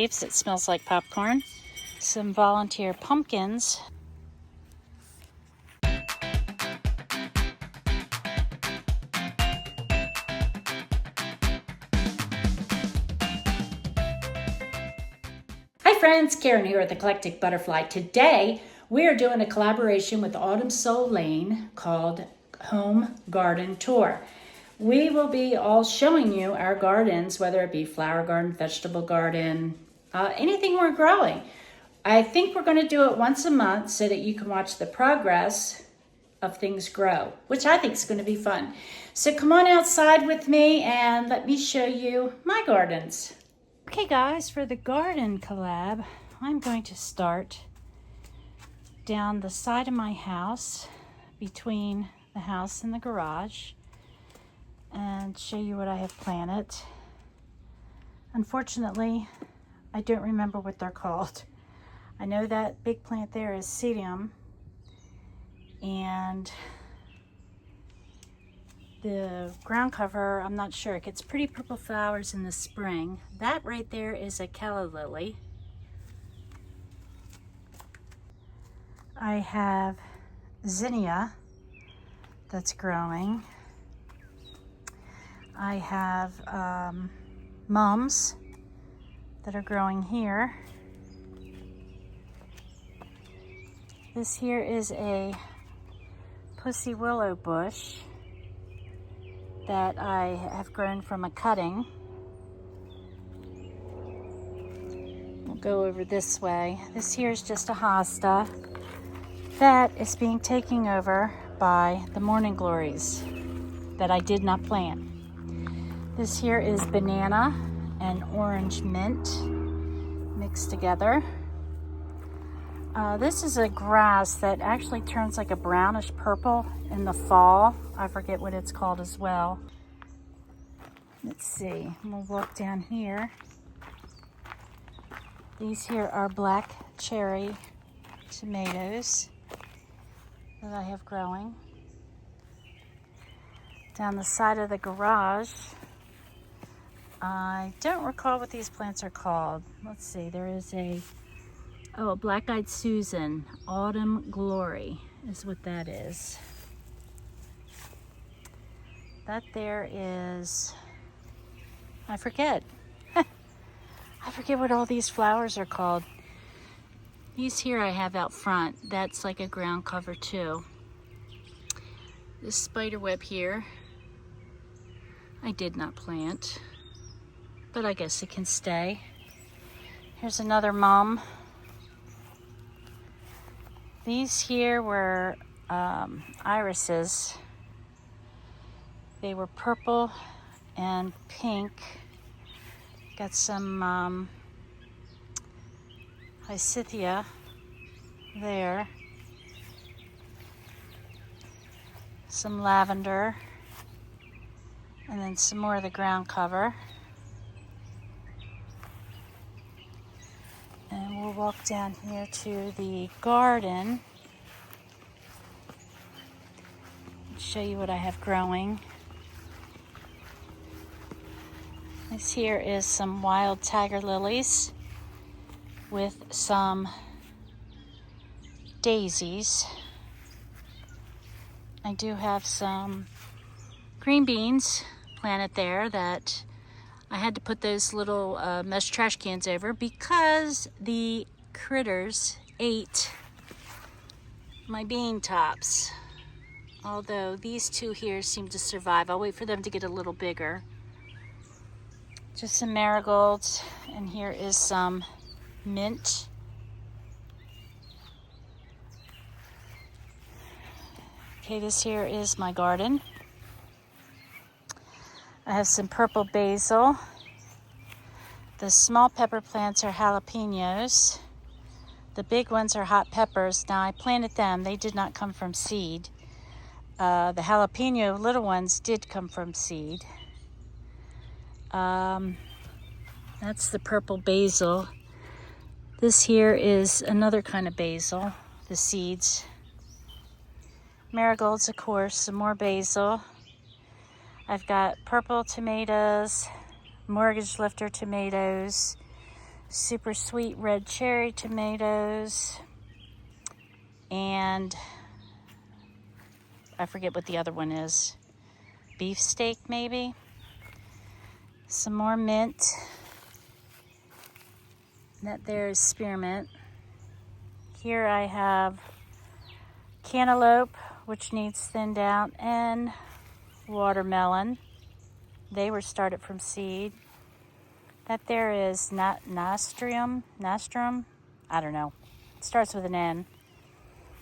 It smells like popcorn. Some volunteer pumpkins. Hi friends, Karen here with Eclectic Butterfly. Today we are doing a collaboration with Autumn Soul Lane called Home Garden Tour. We will be all showing you our gardens, whether it be flower garden, vegetable garden, anything we're growing. I think we're going to do it once a month so that you can watch the progress of things grow, which I think is going to be fun. So come on outside with me and let me show you my gardens. Okay guys, for the garden collab, I'm going to start down the side of my house between the house and the garage and show you what I have planted. Unfortunately, I don't remember what they're called. I know that big plant there is Sedum, and the ground cover, I'm not sure. It gets pretty purple flowers in the spring. That right there is a calla lily. I have zinnia that's growing. I have mums that are growing here. This here is a pussy willow bush that I have grown from a cutting. We'll go over this way. This here is just a hosta that is being taken over by the morning glories that I did not plant. This here is banana and orange mint mixed together. This is a grass that actually turns like a brownish purple in the fall. I forget what it's called as well. Let's see, we'll walk down here. These here are black cherry tomatoes that I have growing. Down the side of the garage, I don't recall what these plants are called. Let's see, there is a black-eyed Susan, Autumn Glory is what that is. That there is, I forget. I forget what all these flowers are called. These here I have out front. That's like a ground cover too. This spiderweb here, I did not plant, but I guess it can stay. Here's another mum. These here were irises. They were purple and pink. Got some Hyacithia there. Some lavender. And then some more of the ground cover. And we'll walk down here to the garden. Show you what I have growing. This here is some wild tiger lilies with some daisies. I do have some green beans planted there that I had to put those little mesh trash cans over because the critters ate my bean tops. Although these two here seem to survive. I'll wait for them to get a little bigger. Just some marigolds, and here is some mint. Okay, this here is my garden. I have some purple basil. The small pepper plants are jalapenos. The big ones are hot peppers. Now I planted them, they did not come from seed. The jalapeno little ones did come from seed. That's the purple basil. This here is another kind of basil, the seeds. Marigolds, of course, some more basil. I've got purple tomatoes, mortgage lifter tomatoes, super sweet red cherry tomatoes, and I forget what the other one is. Beefsteak, maybe. Some more mint. That there is spearmint. Here I have cantaloupe, which needs thinned out, and watermelon. They were started from seed. That there is nostrum, I don't know. It starts with an N.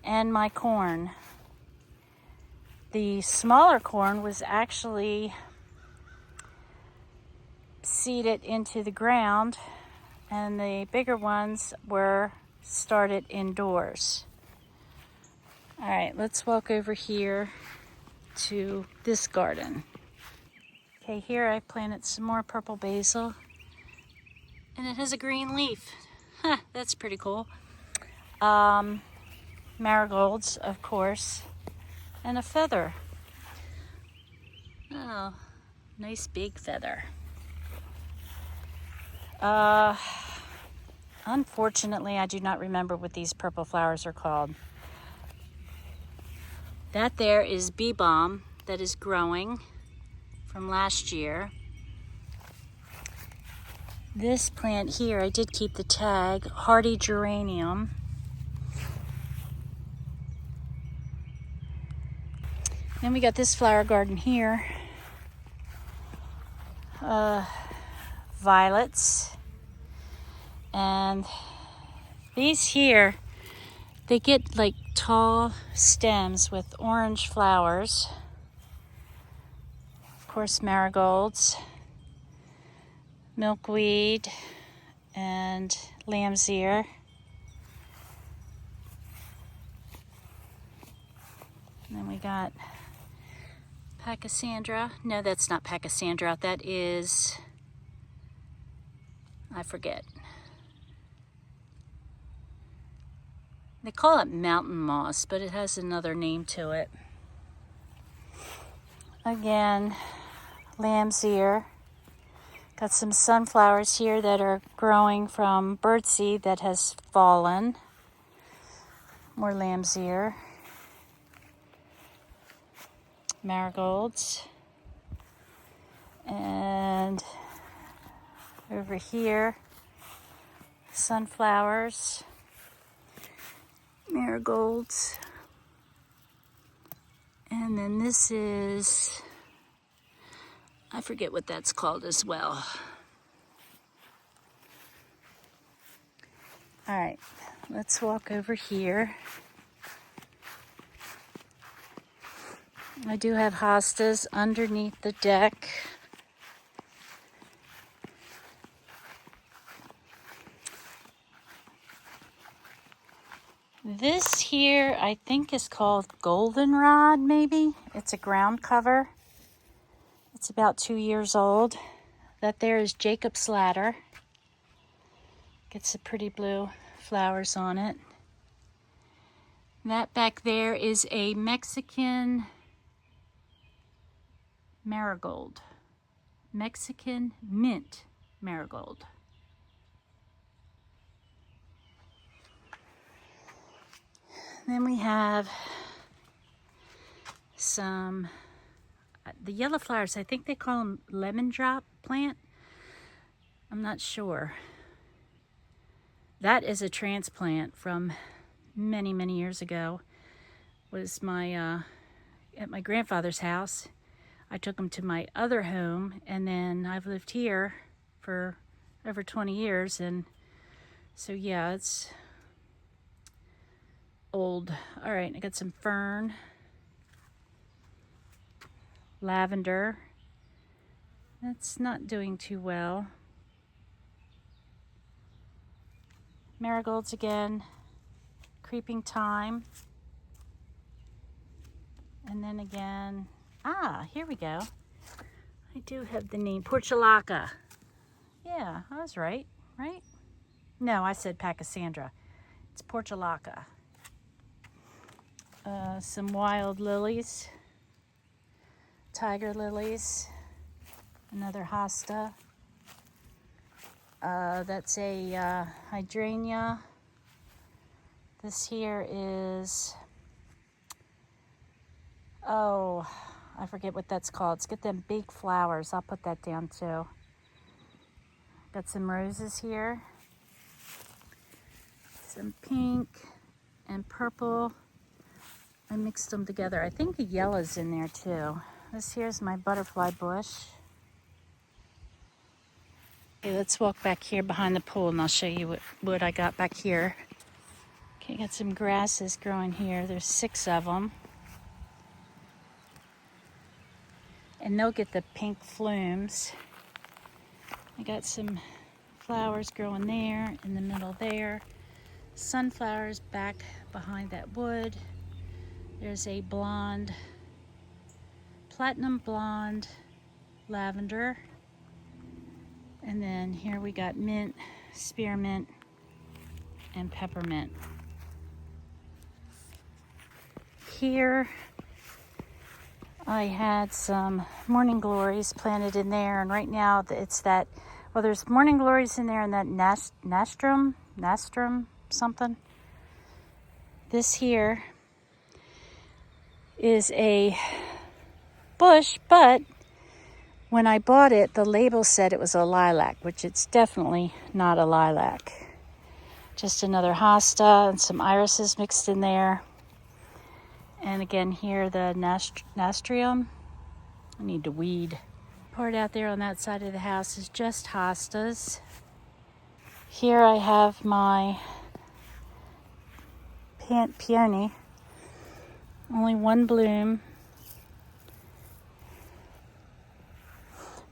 And my corn. The smaller corn was actually seeded into the ground, and the bigger ones were started indoors. All right, let's walk over here to this garden. Okay, here I planted some more purple basil, and it has a green leaf. Huh, that's pretty cool. Marigolds, of course, and a feather. Oh, nice big feather. Unfortunately, I do not remember what these purple flowers are called. That there is bee balm that is growing from last year. This plant here, I did keep the tag, hardy geranium. Then we got this flower garden here. Violets. And these here, they get like tall stems with orange flowers. Of course, marigolds, milkweed, and lamb's ear. And then we got Pachysandra. No, that's not Pachysandra. That is, I forget. They call it mountain moss, but it has another name to it. Again, lamb's ear. Got some sunflowers here that are growing from birdseed that has fallen. More lamb's ear. Marigolds. And over here, sunflowers. Marigolds. And then this is, I forget what that's called as well. All right, let's walk over here. I do have hostas underneath the deck. This here, I think, is called goldenrod, maybe. It's a ground cover. It's about 2 years old. That there is Jacob's ladder. Gets some pretty blue flowers on it. That back there is a Mexican marigold. Mexican mint marigold. Then we have some, the yellow flowers, I think they call them lemon drop plant. I'm not sure. That is a transplant from many, many years ago. Was my, at my grandfather's house. I took him to my other home, and then I've lived here for over 20 years. And so yeah, it's old. All right, I got some fern, lavender. That's not doing too well. Marigolds again, creeping thyme. And then again, here we go. I do have the name, portulaca. Yeah, I was right? No, I said Pachysandra. It's portulaca. Some wild lilies, tiger lilies, another hosta. That's a hydrangea. This here is, oh, I forget what that's called. It's got them big flowers. I'll put that down too. Got some roses here. Some pink and purple. I mixed them together. I think the yellow's in there too. This here's my butterfly bush. Okay, let's walk back here behind the pool and I'll show you what I got back here. Okay, got some grasses growing here. There's 6 of them. And they'll get the pink flumes. I got some flowers growing there, in the middle there. Sunflowers back behind that wood. There's a blonde, platinum blonde lavender. And then here we got mint, spearmint, and peppermint. Here I had some morning glories planted in there, and right now it's that, well, there's morning glories in there and that nastrum something. This here is a bush, but when I bought it, the label said it was a lilac, which it's definitely not a lilac. Just another hosta and some irises mixed in there. And again here, the nastrium. I need to weed. Part out there on that side of the house is just hostas. Here I have my peony. Only one bloom.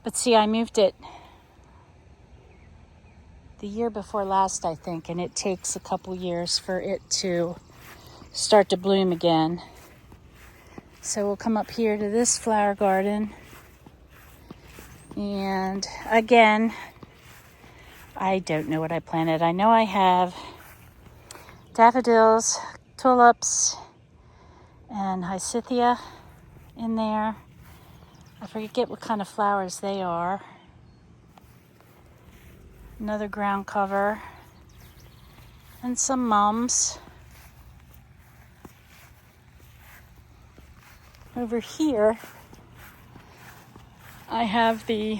But see, I moved it the year before last, I think, and it takes a couple years for it to start to bloom again. So we'll come up here to this flower garden. And again, I don't know what I planted. I know I have daffodils, tulips, and Hyacintha in there. I forget what kind of flowers they are. Another ground cover. And some mums. Over here, I have the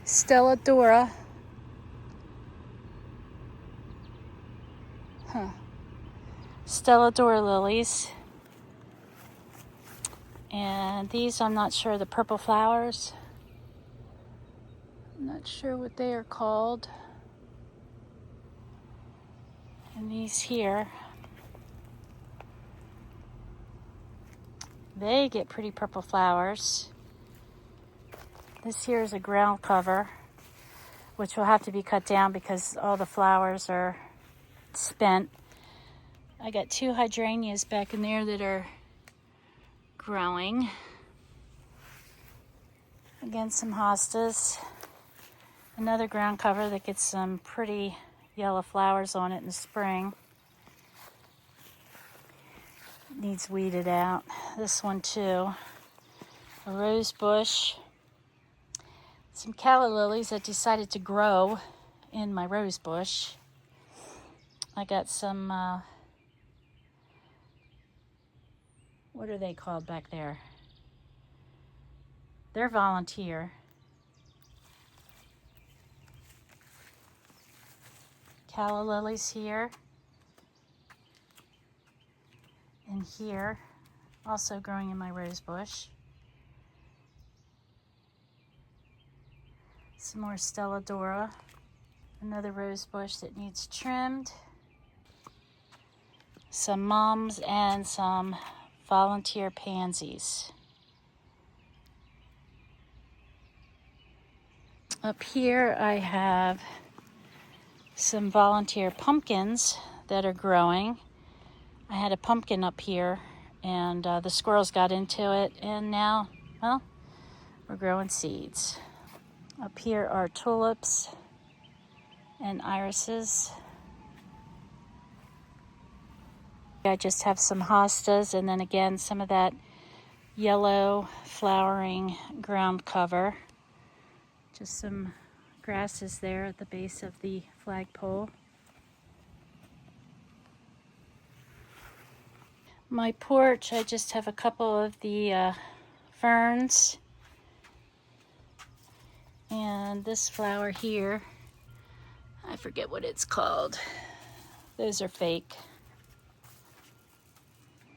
Stelladora. Stelladora lilies. And these, I'm not sure, the purple flowers. I'm not sure what they are called. And these here, they get pretty purple flowers. This here is a ground cover, which will have to be cut down because all the flowers are spent. I got 2 hydrangeas back in there that are growing. Again, some hostas. Another ground cover that gets some pretty yellow flowers on it in the spring. Needs weeded out. This one too. A rose bush. Some calla lilies that decided to grow in my rose bush. I got some, what are they called back there? They're volunteer. Calla lilies here. And here, also growing in my rose bush. Some more Stelladora. Another rose bush that needs trimmed. Some mums and some volunteer pansies. Up here I have some volunteer pumpkins that are growing. I had a pumpkin up here and the squirrels got into it, and now, well, we're growing seeds. Up here are tulips and irises. I just have some hostas and then again some of that yellow flowering ground cover. Just some Grass is there at the base of the flagpole. My porch, I just have a couple of the ferns. And this flower here, I forget what it's called. Those are fake.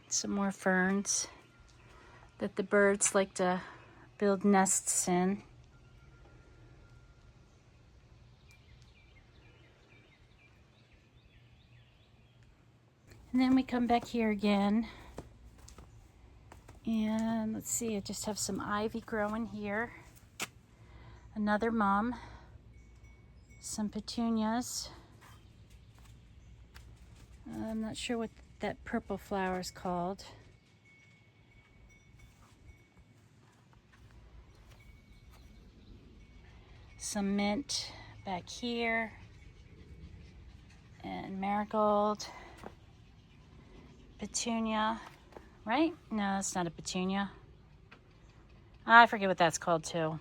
Some more ferns that the birds like to build nests in. And then we come back here again. And let's see, I just have some ivy growing here. Another mum. Some petunias. I'm not sure what that purple flower is called. Some mint back here. And marigold. Petunia. Right? No, it's not a petunia. I forget what that's called too.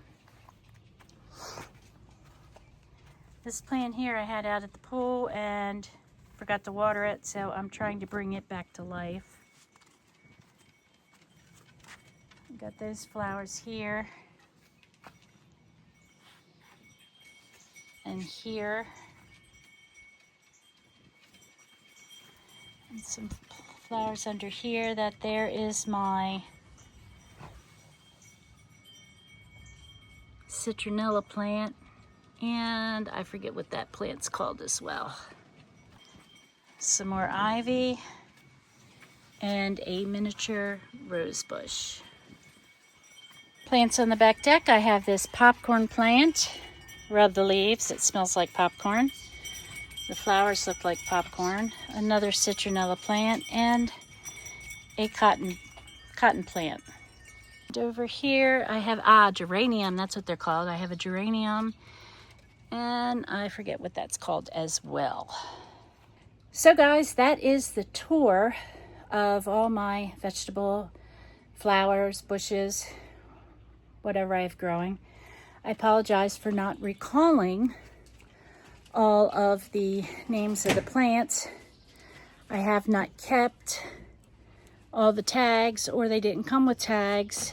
This plant here I had out at the pool and forgot to water it, so I'm trying to bring it back to life. Got those flowers here and here, and some flowers under here. That there is my citronella plant, and I forget what that plant's called as well. Some more ivy and a miniature rose bush. Plants on the back deck, I have this popcorn plant. Rub the leaves, it smells like popcorn. The flowers look like popcorn. Another citronella plant and a cotton plant. And over here I have geranium, that's what they're called. I have a geranium and I forget what that's called as well. So guys, that is the tour of all my vegetable flowers, bushes, whatever I have growing. I apologize for not recalling all of the names of the plants. I have not kept all the tags, or they didn't come with tags,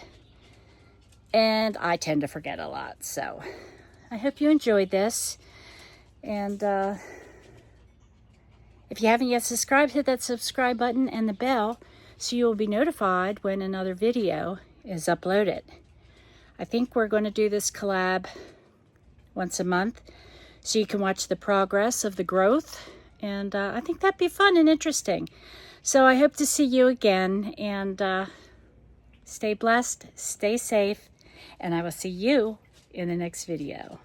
and I tend to forget a lot. So I hope you enjoyed this, and if you haven't yet subscribed, hit that subscribe button and the bell so you will be notified when another video is uploaded. I think we're going to do this collab once a month so you can watch the progress of the growth, and I think that'd be fun and interesting. So I hope to see you again, and stay blessed, stay safe, and I will see you in the next video.